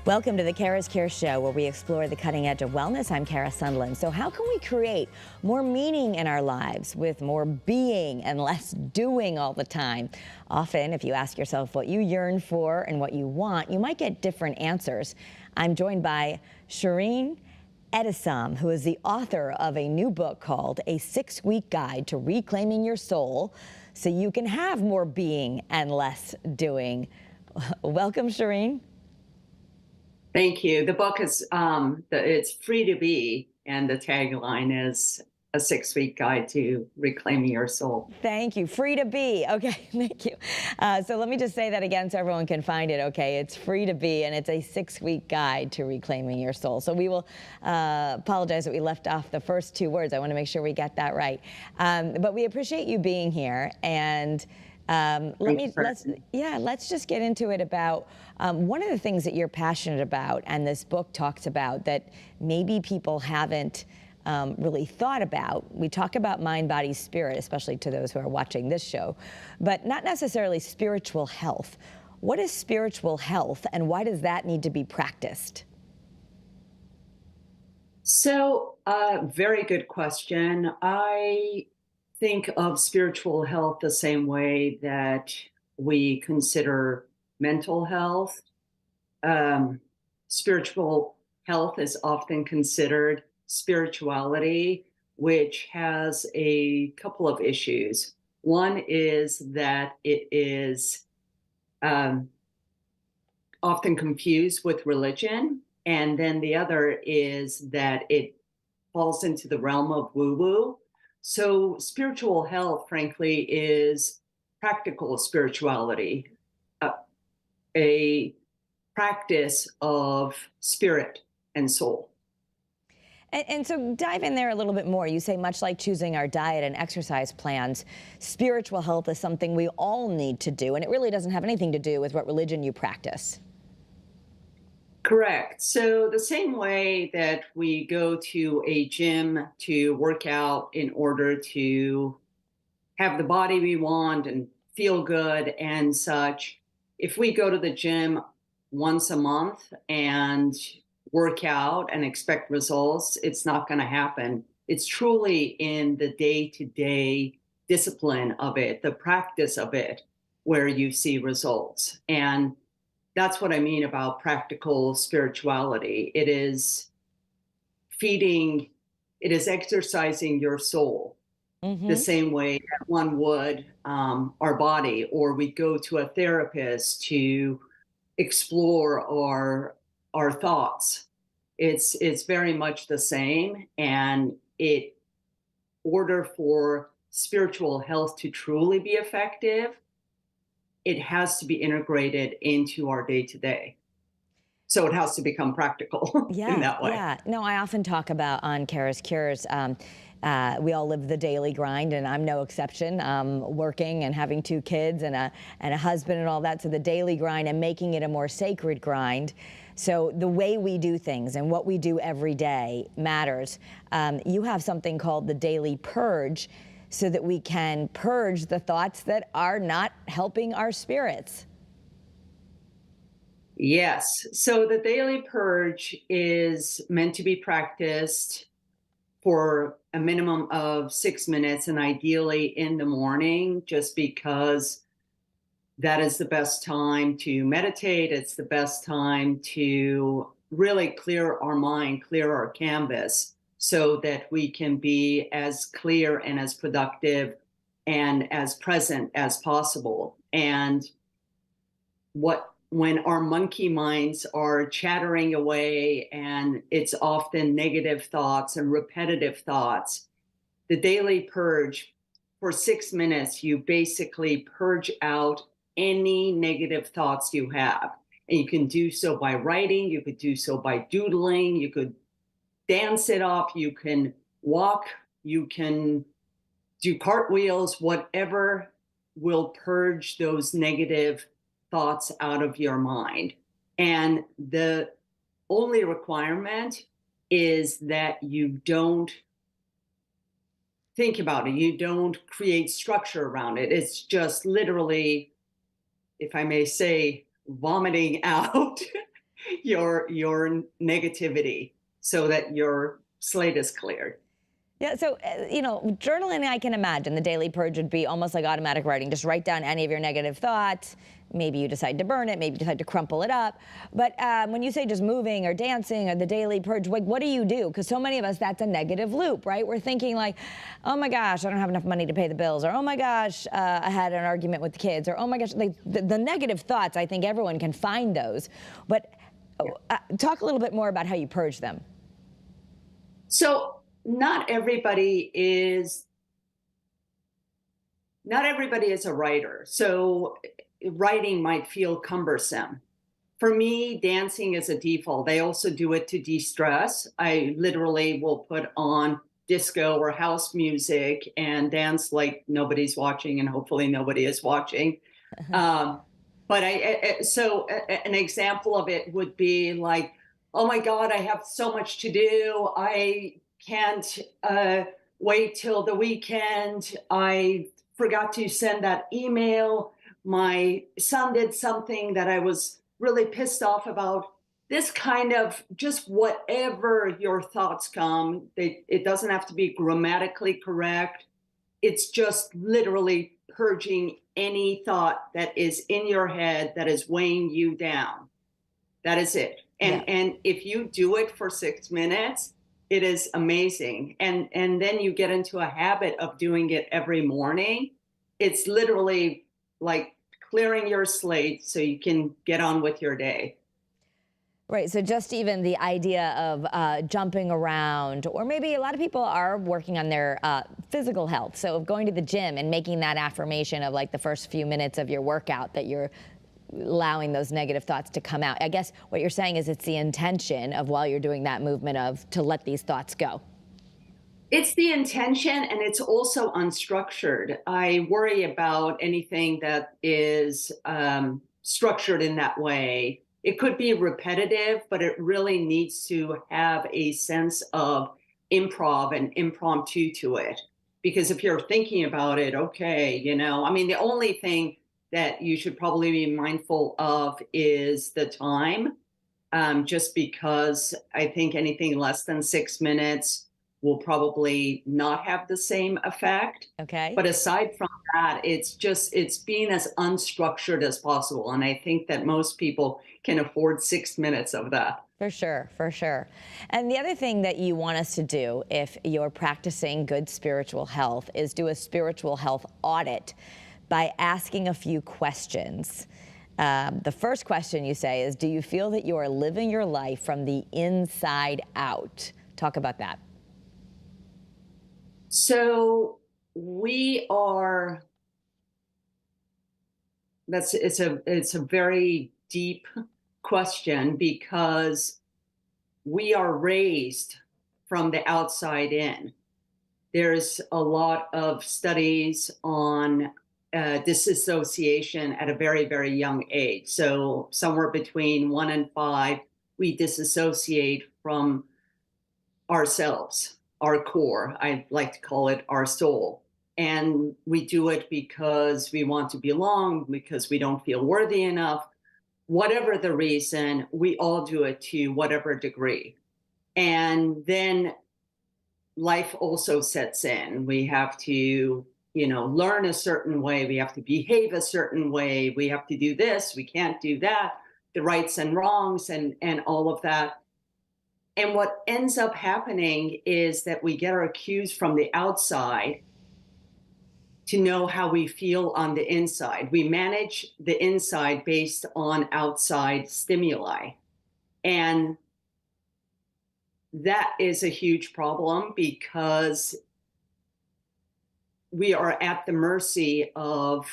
Welcome to the Kara's Care Show, where we explore the cutting edge of wellness. I'm Kara Sundlin. So how can we create more meaning in our lives with more being and less doing all the time? Often, if you ask yourself what you yearn for and what you want, you might get different answers. I'm joined by Shirin Etessam, who is the author of a new book called A 6-Week Guide to Reclaiming Your Soul so you can have more being and less doing. Welcome, Shirin. Thank you. The book is it's free to be, and the tagline is a 6-week guide to reclaiming your soul. Thank you. Free to be. Okay, thank you. So let me just say that again so everyone can find it. Okay, it's free to be, and it's a 6-week guide to reclaiming your soul. So we will apologize that we left off the first two words. I want to make sure we get that right. But we appreciate you being here, and let's just get into it about one of the things that you're passionate about, and this book talks about that maybe people haven't really thought about. We talk about mind, body, spirit, especially to those who are watching this show, but not necessarily spiritual health. What is spiritual health, and why does that need to be practiced? So, very good question. I think of spiritual health the same way that we consider mental health. Spiritual health is often considered spirituality, which has a couple of issues. One is that it is often confused with religion, and then the other is that it falls into the realm of woo-woo. So spiritual health, frankly, is practical spirituality, a practice of spirit and soul. And so dive in there a little bit more. You say, much like choosing our diet and exercise plans, spiritual health is something we all need to do, and it really doesn't have anything to do with what religion you practice. Correct. So the same way that we go to a gym to work out in order to have the body we want and feel good and such, if we go to the gym once a month and work out and expect results, it's not going to happen. It's truly in the day-to-day discipline of it, the practice of it, where you see results. And that's what I mean about practical spirituality. It is feeding, it is exercising your soul the same way that one would our body, or we go to a therapist to explore our thoughts. It's very much the same, and in order for spiritual health to truly be effective, it has to be integrated into our day-to-day. So it has to become practical in that way. Yeah. No, I often talk about on Kara's Cures, we all live the daily grind, and I'm no exception. Working and having 2 kids and a husband and all that. So the daily grind and making it a more sacred grind. So the way we do things and what we do every day matters. You have something called the daily purge, so that we can purge the thoughts that are not helping our spirits. Yes. So the daily purge is meant to be practiced for a minimum of 6 minutes, and ideally in the morning, just because that is the best time to meditate. It's the best time to really clear our mind, clear our canvas, so that we can be as clear and as productive and as present as possible. And when our monkey minds are chattering away, and it's often negative thoughts and repetitive thoughts, the daily purge, for 6 minutes, you basically purge out any negative thoughts you have. And you can do so by writing, you could do so by doodling, you could dance it off, you can walk, you can do cartwheels, whatever will purge those negative thoughts out of your mind. And the only requirement is that you don't think about it. You don't create structure around it. It's just literally, if I may say, vomiting out your negativity so that your slate is cleared. Yeah, so, journaling, I can imagine the daily purge would be almost like automatic writing. Just write down any of your negative thoughts. Maybe you decide to burn it, maybe you decide to crumple it up. But when you say just moving or dancing or the daily purge, like, what do you do? Because so many of us, that's a negative loop, right? We're thinking like, oh my gosh, I don't have enough money to pay the bills, or oh my gosh, I had an argument with the kids, or oh my gosh, like, the negative thoughts, I think everyone can find those. But talk a little bit more about how you purge them. So not everybody is a writer. So writing might feel cumbersome. For me, dancing is a default. I also do it to de-stress. I literally will put on disco or house music and dance like nobody's watching, and hopefully nobody is watching. Um, but an example of it would be like, oh my God, I have so much to do. I can't wait till the weekend. I forgot to send that email. My son did something that I was really pissed off about. This kind of just whatever your thoughts come, it doesn't have to be grammatically correct. It's just literally purging any thought that is in your head that is weighing you down. That is it. Yeah. And if you do it for 6 minutes, it is amazing. And then you get into a habit of doing it every morning. It's literally like clearing your slate so you can get on with your day. Right. So just even the idea of jumping around, or maybe a lot of people are working on their physical health. So going to the gym and making that affirmation of like the first few minutes of your workout that you're allowing those negative thoughts to come out. I guess what you're saying is it's the intention of, while you're doing that movement, of to let these thoughts go. It's the intention, and it's also unstructured. I worry about anything that is structured in that way. It could be repetitive, but it really needs to have a sense of improv and impromptu to it. Because if you're thinking about it, okay, I mean, the only thing that you should probably be mindful of is the time, just because I think anything less than 6 minutes will probably not have the same effect. Okay. But aside from that, it's being as unstructured as possible. And I think that most people can afford 6 minutes of that. For sure, for sure. And the other thing that you want us to do if you're practicing good spiritual health is do a spiritual health audit by asking a few questions. The first question you say is, do you feel that you are living your life from the inside out? Talk about that. So it's a very deep question, because we are raised from the outside in. There's a lot of studies on disassociation at a very, very young age. So somewhere between 1 and 5, we disassociate from ourselves, our core. I like to call it our soul. And we do it because we want to belong, because we don't feel worthy enough. Whatever the reason, we all do it to whatever degree. And then life also sets in. We have to, learn a certain way. We have to behave a certain way. We have to do this. We can't do that. The rights and wrongs and all of that. And what ends up happening is that we get our cues from the outside to know how we feel on the inside. We manage the inside based on outside stimuli. And that is a huge problem, because we are at the mercy of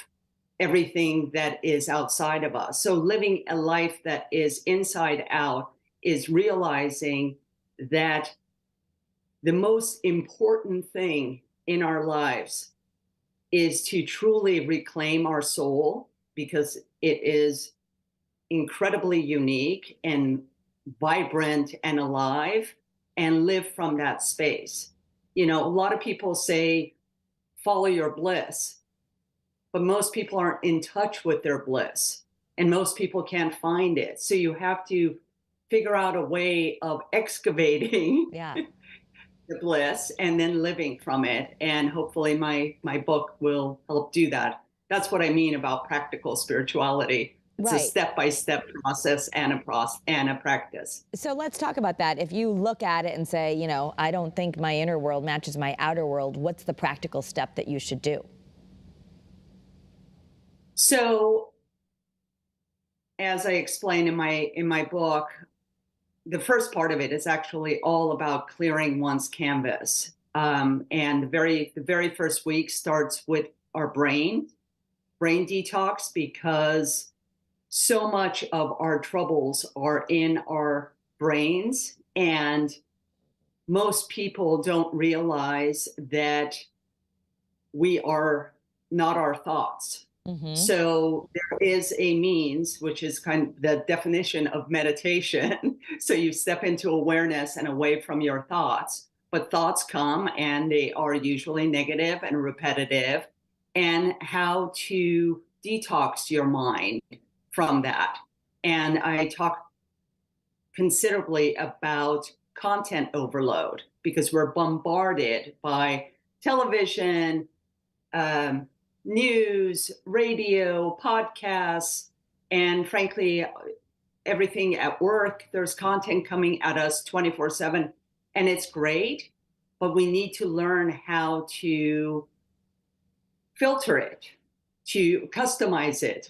everything that is outside of us. So living a life that is inside out is realizing that the most important thing in our lives is to truly reclaim our soul, because it is incredibly unique and vibrant and alive, and live from that space. A lot of people say, follow your bliss, but most people aren't in touch with their bliss, and most people can't find it. So you have to figure out a way of excavating Yeah. the bliss and then living from it. And hopefully my book will help do that. That's what I mean about practical spirituality. It's a Right. step-by-step process and a practice. So let's talk about that. If you look at it and say, I don't think my inner world matches my outer world, what's the practical step that you should do? So as I explain in my book, the first part of it is actually all about clearing one's canvas. And the very first week starts with our brain detox, because so much of our troubles are in our brains, and most people don't realize that we are not our thoughts. Hmm. So there is a means, which is kind of the definition of meditation. So you step into awareness and away from your thoughts. But thoughts come and they are usually negative and repetitive, and how to detox your mind from that. And I talk considerably about content overload, because we're bombarded by television, um, news, radio, podcasts, and frankly, everything at work. There's content coming at us 24/7, and it's great, but we need to learn how to filter it, to customize it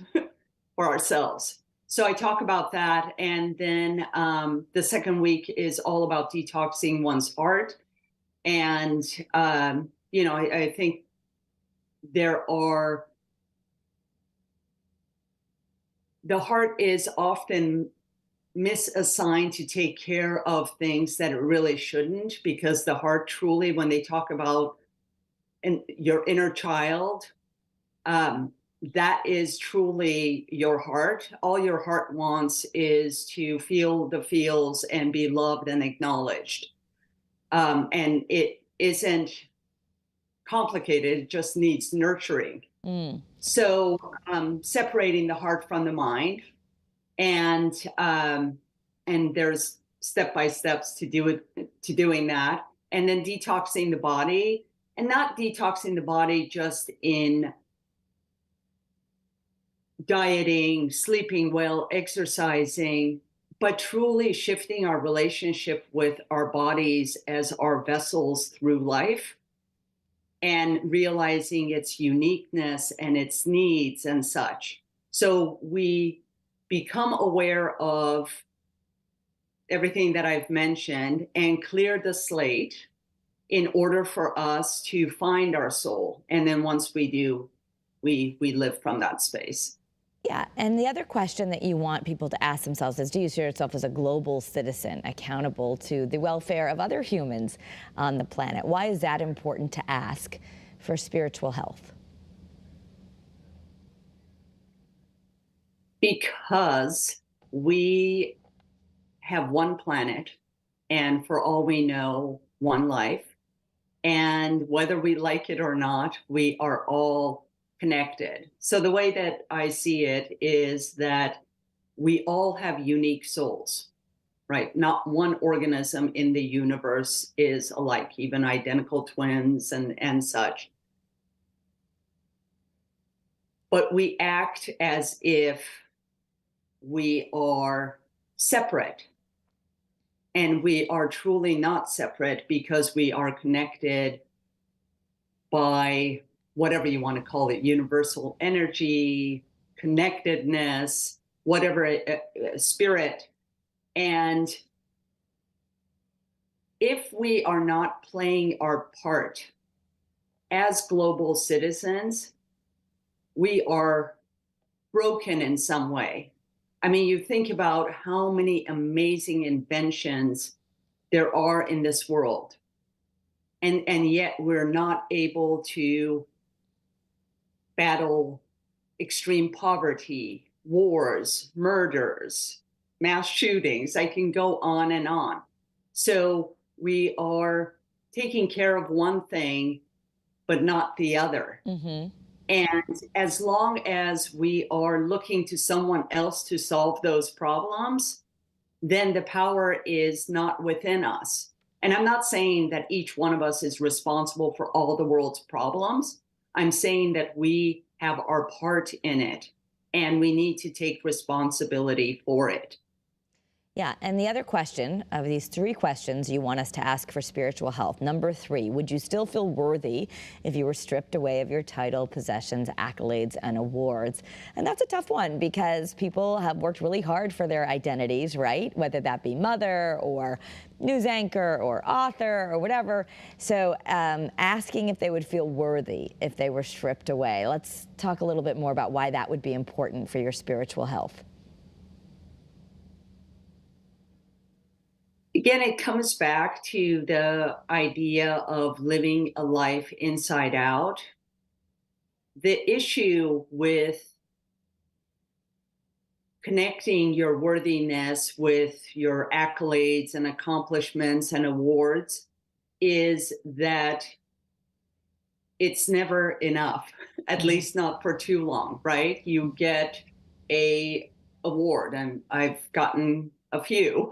for ourselves. So I talk about that. And then the second week is all about detoxing one's heart. And, I think there are, the heart is often misassigned to take care of things that it really shouldn't, because the heart truly, when they talk about your inner child, um, that is truly your heart. All your heart wants is to feel the feels and be loved and acknowledged. And it isn't complicated, it just needs nurturing. Mm. So separating the heart from the mind, and there's step by steps to do it, to doing that, and then detoxing the body, and not detoxing the body just in dieting, sleeping well, exercising, but truly shifting our relationship with our bodies as our vessels through life, and realizing its uniqueness and its needs and such. So we become aware of everything that I've mentioned and clear the slate in order for us to find our soul. And then once we do, we live from that space. Yeah, and the other question that you want people to ask themselves is, do you see yourself as a global citizen accountable to the welfare of other humans on the planet? Why is that important to ask for spiritual health? Because we have one planet, and for all we know, one life. And whether we like it or not, we are all connected. So the way that I see it is that we all have unique souls, right? Not one organism in the universe is alike, even identical twins and such. But we act as if we are separate. And we are truly not separate, because we are connected by whatever you want to call it, universal energy, connectedness, whatever, spirit. And if we are not playing our part as global citizens, we are broken in some way. I mean, you think about how many amazing inventions there are in this world, and yet we're not able to battle extreme poverty, wars, murders, mass shootings. I can go on and on. So we are taking care of one thing, but not the other. Mm-hmm. And as long as we are looking to someone else to solve those problems, then the power is not within us. And I'm not saying that each one of us is responsible for all the world's problems. I'm saying that we have our part in it and we need to take responsibility for it. Yeah, and the other question of these three questions you want us to ask for spiritual health. Number 3, would you still feel worthy if you were stripped away of your title, possessions, accolades, and awards? And that's a tough one because people have worked really hard for their identities, right? Whether that be mother or news anchor or author or whatever. So asking if they would feel worthy if they were stripped away. Let's talk a little bit more about why that would be important for your spiritual health. Again, it comes back to the idea of living a life inside out. The issue with connecting your worthiness with your accolades and accomplishments and awards is that it's never enough, at least not for too long, right? You get a award, and I've gotten a few,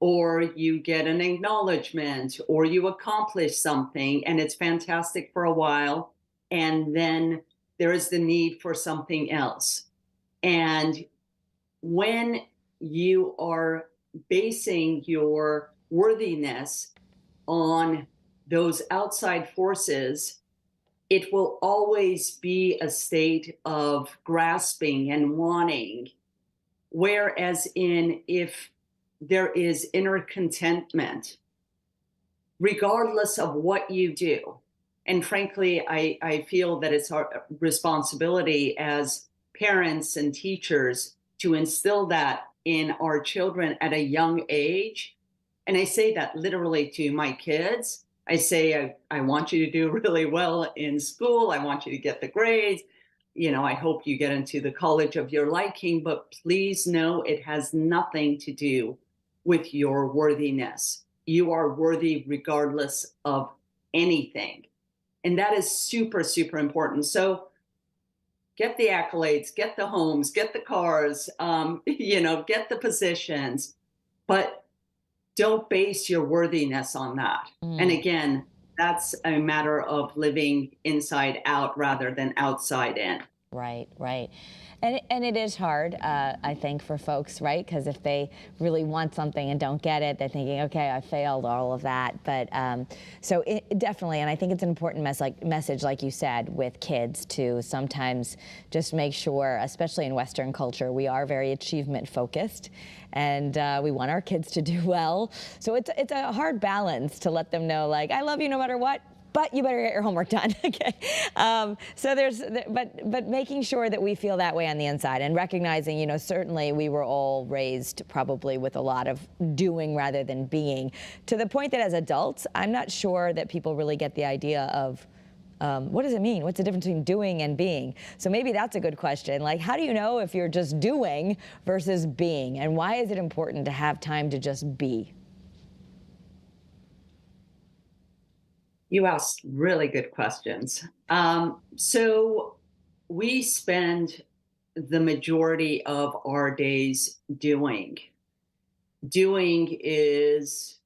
or you get an acknowledgement, or you accomplish something, and it's fantastic for a while, and then there is the need for something else. And when you are basing your worthiness on those outside forces, it will always be a state of grasping and wanting. Whereas if there is inner contentment, regardless of what you do, and frankly, I feel that it's our responsibility as parents and teachers to instill that in our children at a young age. And I say that literally to my kids. I say, I want you to do really well in school. I want you to get the grades. I hope you get into the college of your liking, but please know it has nothing to do with your worthiness. You are worthy regardless of anything. And that is super, super important. So get the accolades, get the homes, get the cars, get the positions, but don't base your worthiness on that. And again, that's a matter of living inside out rather than outside in. Right, right. And it is hard, I think, for folks, right? Because if they really want something and don't get it, they're thinking, okay, I failed, all of that. But so definitely, and I think it's an important message, like you said, with kids to sometimes just make sure, especially in Western culture, we are very achievement focused, and we want our kids to do well. So it's a hard balance to let them know, like, I love you no matter what, but you better get your homework done. Okay. So but making sure that we feel that way on the inside and recognizing, certainly we were all raised probably with a lot of doing rather than being, to the point that as adults, I'm not sure that people really get the idea of what does it mean? What's the difference between doing and being? So maybe that's a good question. Like, how do you know if you're just doing versus being? And why is it important to have time to just be? You asked really good questions. So we spend the majority of our days doing. Doing is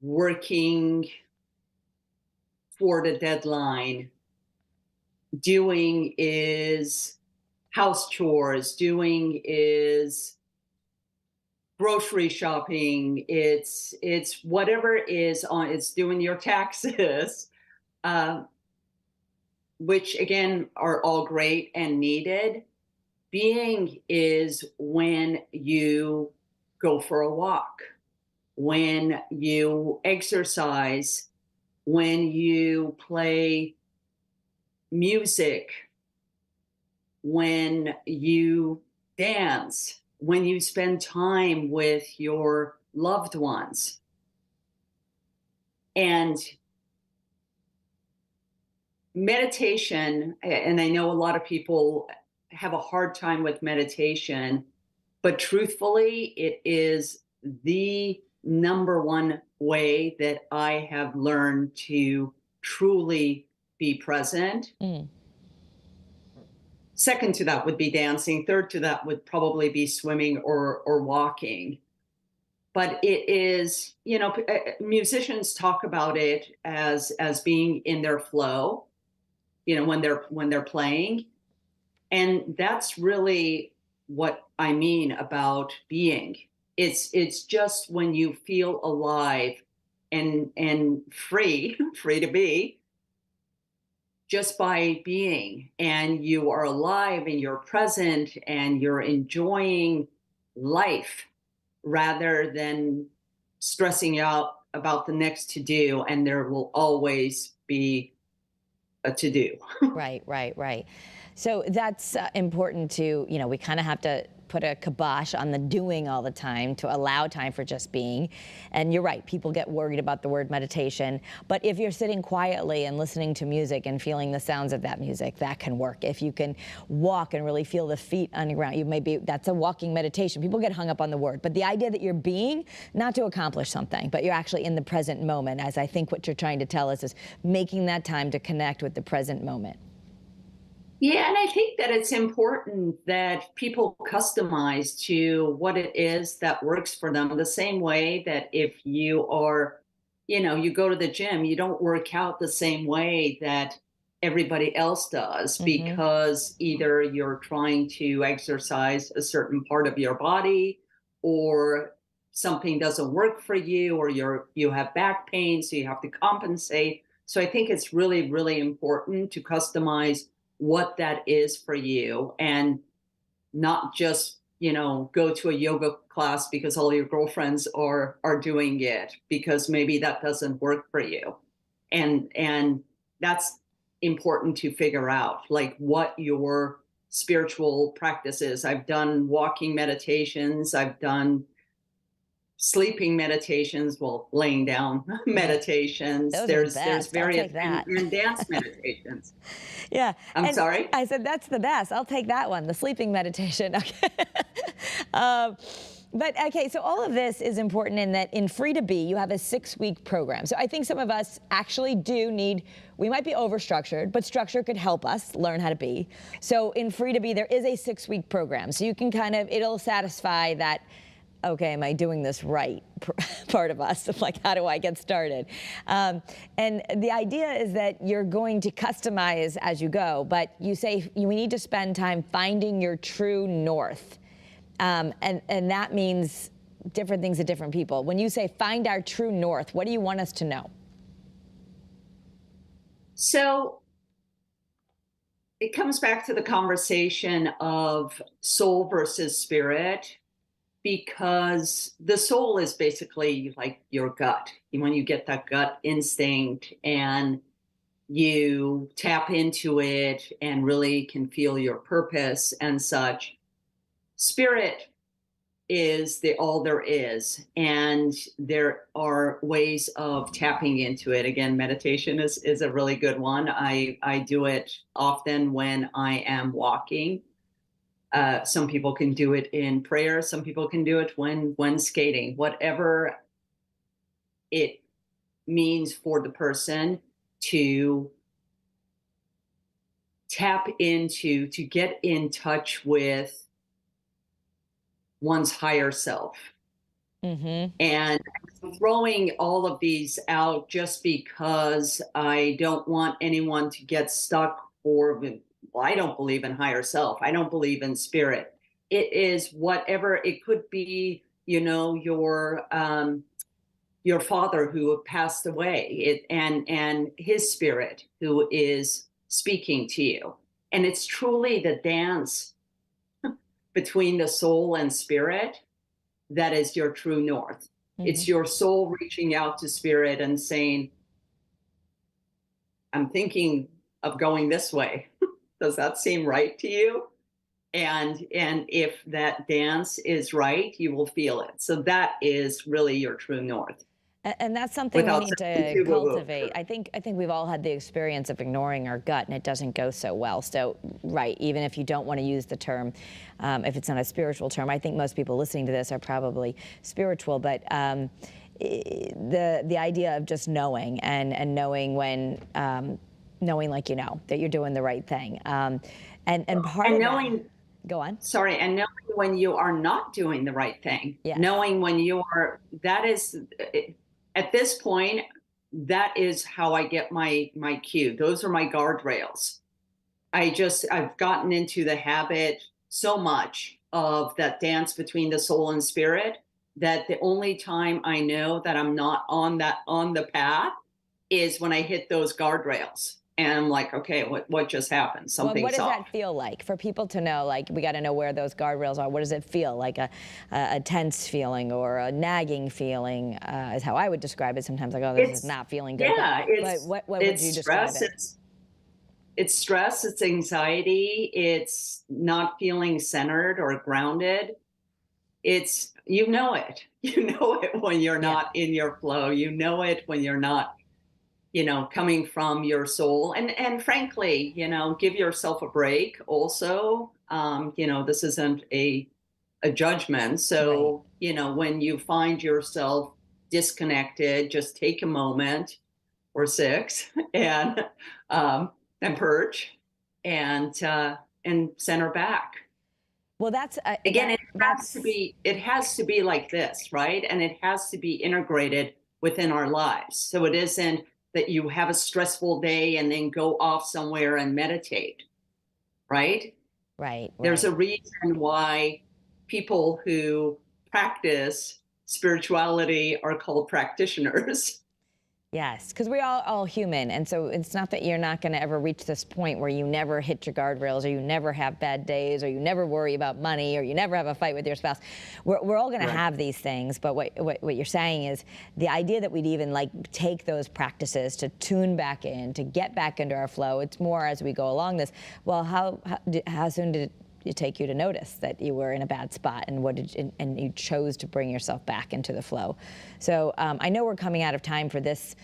working for the deadline. Doing is house chores. Doing is grocery shopping. It's whatever is on. It's doing your taxes, which again are all great and needed. Being is when you go for a walk, when you exercise, when you play music, when you dance, when you spend time with your loved ones. And meditation, and I know a lot of people have a hard time with meditation, but truthfully, it is the number one way that I have learned to truly be present. Second to that would be dancing. Third to that would probably be swimming or walking. but it is, musicians talk about it as being in their flow, when they're playing. And that's really what I mean about being. It's just when you feel alive and free, free to be, just by being, and you are alive and you're present and you're enjoying life rather than stressing out about the next to do, and there will always be a to do. Right, right, right. So that's important to, we kind of have to put a kibosh on the doing all the time to allow time for just being. And you're right, people get worried about the word meditation. But if you're sitting quietly and listening to music and feeling the sounds of that music, that can work. If you can walk and really feel the feet on the ground, that's a walking meditation. People get hung up on the word. But the idea that you're being, not to accomplish something, but you're actually in the present moment, as I think what you're trying to tell us is making that time to connect with the present moment. Yeah, and I think that it's important that people customize to what it is that works for them. The same way that if you are, you go to the gym, you don't work out the same way that everybody else does, because either you're trying to exercise a certain part of your body, or something doesn't work for you, or you have back pain, so you have to compensate. So I think it's really, really important to customize what that is for you, and not just go to a yoga class because all your girlfriends are doing it, because maybe that doesn't work for you. And that's important to figure out, like, what your spiritual practice is. I've done walking meditations, I've done sleeping meditations, well, laying down meditations. Those are the There's best. I'll various take that. and dance meditations. Yeah. I'm and sorry? I said, that's the best. I'll take that one, the sleeping meditation. Okay. But okay, so all of this is important in that in Free to Be, you have a 6-week program. So I think some of us actually we might be overstructured, but structure could help us learn how to be. So in Free to Be, there is a 6-week program. So you can it'll satisfy that, okay, am I doing this right? Part of us, like, how do I get started? And the idea is that you're going to customize as you go, but you say we need to spend time finding your true north. And that means different things to different people. When you say find our true north, what do you want us to know? So it comes back to the conversation of soul versus spirit, because the soul is basically like your gut. When you get that gut instinct and you tap into it and really can feel your purpose and such, spirit is the all there is, and there are ways of tapping into it. Again, meditation is a really good one. I do it often when I am walking. Some people can do it in prayer. Some people can do it when skating. Whatever it means for the person to tap into, to get in touch with one's higher self. And throwing all of these out just because I don't want anyone to get stuck, or, well, I don't believe in higher self, I don't believe in spirit. It is whatever it could be, your father who passed away, and his spirit who is speaking to you. And it's truly the dance between the soul and spirit that is your true north. It's your soul reaching out to spirit and saying, I'm thinking of going this way. Does that seem right to you? And if that dance is right, you will feel it. So that is really your true north. And that's something we need to cultivate. I think we've all had the experience of ignoring our gut, and it doesn't go so well. So, right, even if you don't want to use the term, if it's not a spiritual term, I think most people listening to this are probably spiritual. But the idea of just knowing and knowing when, knowing, like, that you're doing the right thing, and part of knowing. Go on. Sorry, and knowing when you are not doing the right thing, Yes. knowing when you are, that is, at this point, that is how I get my cue. Those are my guardrails. I've gotten into the habit so much of that dance between the soul and spirit that the only time I know that I'm not on the path is when I hit those guardrails. And I'm like, okay, what just happened? Well, what Something's does off. that feel like for people to know? Like, we got to know where those guardrails are. What does it feel like? A tense feeling or a nagging feeling is how I would describe it. Sometimes I go, this is not feeling good. Yeah, but what would you describe stress. it? It's stress. It's anxiety. It's not feeling centered or grounded. It's, you know it. You know it when you're not in your flow. You know it when you're not, coming from your soul. And frankly, give yourself a break also. This isn't a judgment. So, when you find yourself disconnected, just take a moment or six and purge and center back. Well, that's Again, it has to be like this, right? And it has to be integrated within our lives. So it isn't that you have a stressful day and then go off somewhere and meditate, right? Right. There's a reason why people who practice spirituality are called practitioners. Yes, because we're all human. And so it's not that you're not going to ever reach this point where you never hit your guardrails, or you never have bad days, or you never worry about money, or you never have a fight with your spouse. We're all going to have these things. But what you're saying is the idea that we'd even take those practices to tune back in, to get back into our flow. It's more as we go along this. Well, how soon did it take you to notice that you were in a bad spot, and you chose to bring yourself back into the flow? So I know we're coming out of time for this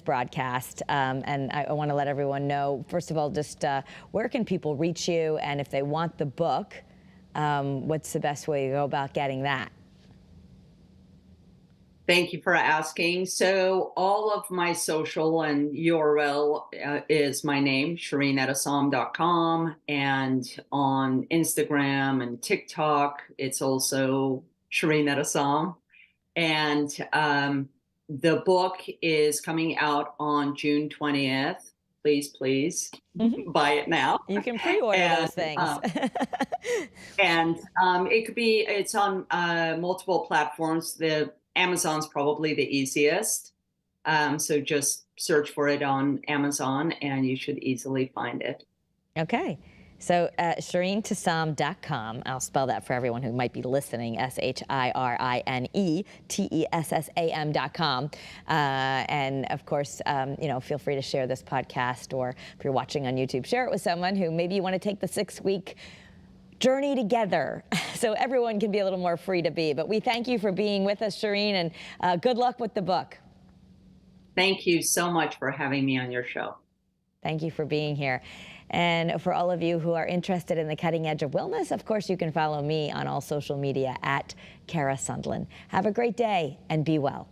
broadcast, and I want to let everyone know, first of all, just where can people reach you, and if they want the book, what's the best way to go about getting that? Thank you for asking. So all of my social and URL is my name, ShirinEtessam.com, and on Instagram and TikTok, it's also Shirin Etessam. And the book is coming out on June 20th. Please buy it now. You can pre-order those things. And it's on multiple platforms. Amazon's probably the easiest. So just search for it on Amazon and you should easily find it. Okay. So ShirinEtessam.com. I'll spell that for everyone who might be listening, ShirinEtessam.com. And of course, feel free to share this podcast, or if you're watching on YouTube, share it with someone who maybe you want to take the 6-week journey together so everyone can be a little more free to be. But we thank you for being with us, Shirin, and good luck with the book. Thank you so much for having me on your show. Thank you for being here. And for all of you who are interested in the cutting edge of wellness, of course, you can follow me on all social media at Cara Sundlin. Have a great day and be well.